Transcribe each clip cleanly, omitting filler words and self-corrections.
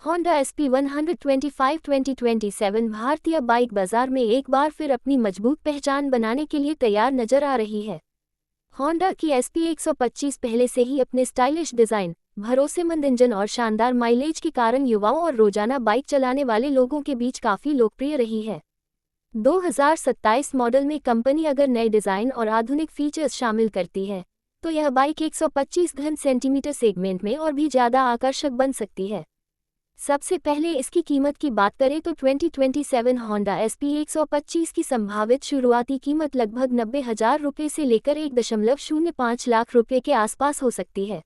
Honda SP 125 2027 भारतीय bike बाजार में एक बार फिर अपनी मजबूत पहचान बनाने के लिए तैयार नजर आ रही है। होंडा की SP 125 पहले से ही अपने स्टाइलिश डिजाइन, भरोसेमंद इंजन और शानदार माइलेज के कारण युवाओं और रोजाना बाइक चलाने वाले लोगों के बीच काफी लोकप्रिय रही है। 2027 मॉडल में कंपनी अगर नए डिजाइन और आधुनिक फीचर्स शामिल करती है, तो यह बाइक 125 घन सेंटीमीटर सेगमेंट में और भी ज्यादा आकर्षक बन सकती है। सबसे पहले इसकी कीमत की बात करें तो 2027 होंडा SP 125 की संभावित शुरुआती कीमत लगभग 90,000 रुपये से लेकर 1.05 लाख रुपये के आसपास हो सकती है।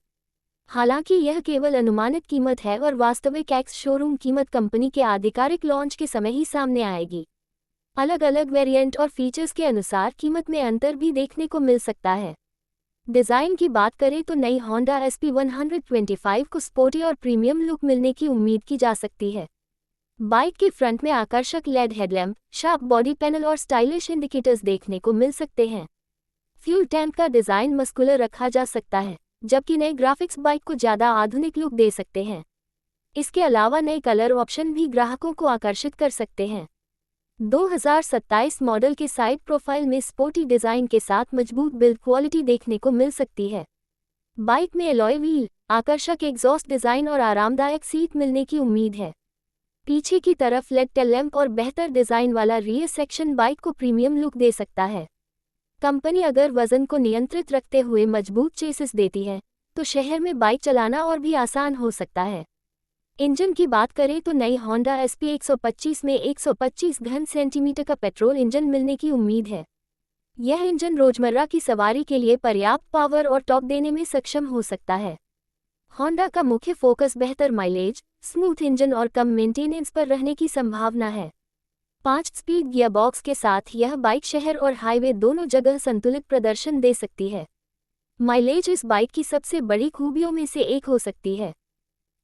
हालांकि यह केवल अनुमानित कीमत है और वास्तविक एक्स शोरूम कीमत कंपनी के आधिकारिक लॉन्च के समय ही सामने आएगी। अलग अलग वेरिएंट और फीचर्स के अनुसार कीमत में अंतर भी देखने को मिल सकता है। डिज़ाइन की बात करें तो नई होंडा SP 125 को स्पोर्टी और प्रीमियम लुक मिलने की उम्मीद की जा सकती है। बाइक के फ्रंट में आकर्षक LED headlamp, sharp body panel और स्टाइलिश इंडिकेटर्स देखने को मिल सकते हैं। फ्यूल टैंक का डिज़ाइन मस्कुलर रखा जा सकता है, जबकि नए ग्राफिक्स बाइक को ज़्यादा आधुनिक लुक दे सकते हैं। इसके अलावा नए कलर ऑप्शन भी ग्राहकों को आकर्षित कर सकते हैं। 2027 मॉडल के साइड प्रोफाइल में स्पोर्टी डिज़ाइन के साथ मजबूत बिल्ड क्वालिटी देखने को मिल सकती है। बाइक में एलॉय व्हील, आकर्षक एग्जॉस्ट डिज़ाइन और आरामदायक सीट मिलने की उम्मीद है। पीछे की तरफ लेड टेल लैंप और बेहतर डिज़ाइन वाला रियर सेक्शन बाइक को प्रीमियम लुक दे सकता है। कंपनी अगर वजन को नियंत्रित रखते हुए मजबूत चेसिस देती है, तो शहर में बाइक चलाना और भी आसान हो सकता है। इंजन की बात करें तो नई होंडा SP 125 में 125 घन सेंटीमीटर का पेट्रोल इंजन मिलने की उम्मीद है। यह इंजन रोजमर्रा की सवारी के लिए पर्याप्त पावर और टॉर्क देने में सक्षम हो सकता है। होंडा का मुख्य फोकस बेहतर माइलेज, स्मूथ इंजन और कम मेंटेनेंस पर रहने की संभावना है। 5 स्पीड गियरबॉक्स के साथ यह बाइक शहर और हाईवे दोनों जगह संतुलित प्रदर्शन दे सकती है। माइलेज इस बाइक की सबसे बड़ी खूबियों में से एक हो सकती है।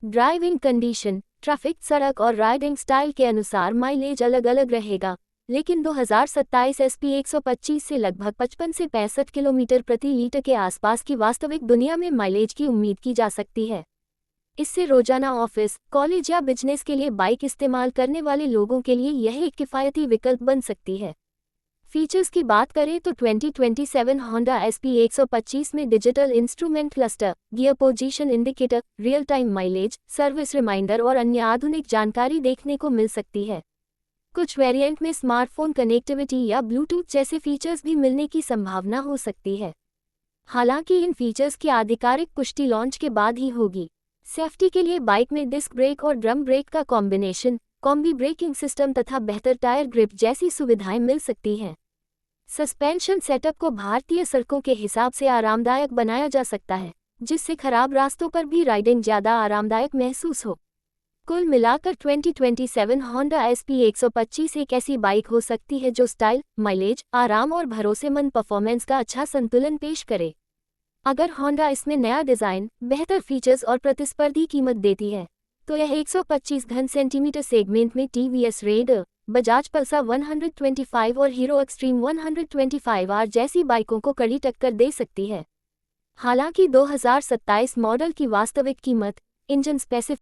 ड्राइविंग कंडीशन, ट्रैफिक, सड़क और राइडिंग स्टाइल के अनुसार माइलेज अलग अलग रहेगा, लेकिन 2027 SP 125 से लगभग 55 से 65 किलोमीटर प्रति लीटर के आसपास की वास्तविक दुनिया में माइलेज की उम्मीद की जा सकती है। इससे रोजाना ऑफिस, कॉलेज या बिजनेस के लिए बाइक इस्तेमाल करने वाले लोगों के लिए यह एक किफ़ायती विकल्प बन सकती है। फीचर्स की बात करें तो 2027 होंडा SP 125 में digital instrument cluster, gear position indicator, real time mileage, service reminder और अन्य आधुनिक जानकारी देखने को मिल सकती है। कुछ वेरिएंट में स्मार्टफोन कनेक्टिविटी या ब्लूटूथ जैसे फीचर्स भी मिलने की संभावना हो सकती है। हालांकि इन फीचर्स की आधिकारिक पुष्टि लॉन्च के बाद ही होगी। सेफ्टी के लिए बाइक में डिस्क ब्रेक और ड्रम ब्रेक का कॉम्बिनेशन, कॉम्बी ब्रेकिंग सिस्टम तथा बेहतर टायर ग्रिप जैसी सुविधाएं मिल सकती हैं। सस्पेंशन सेटअप को भारतीय सड़कों के हिसाब से आरामदायक बनाया जा सकता है, जिससे खराब रास्तों पर भी राइडिंग ज़्यादा आरामदायक महसूस हो। कुल मिलाकर 2027 होंडा SP 125 एक ऐसी बाइक हो सकती है जो स्टाइल, माइलेज, आराम और भरोसेमंद परफॉर्मेंस का अच्छा संतुलन पेश करे। अगर होंडा इसमें नया डिज़ाइन, बेहतर फीचर्स और प्रतिस्पर्धी कीमत देती है, तो यह 125 घन सेंटीमीटर सेगमेंट में TVS रेडर, बजाज पल्सर 125 और हीरो एक्सट्रीम 125R जैसी बाइकों को कड़ी टक्कर दे सकती है। हालांकि 2027 मॉडल की वास्तविक कीमत, इंजन स्पेसिफिकेशन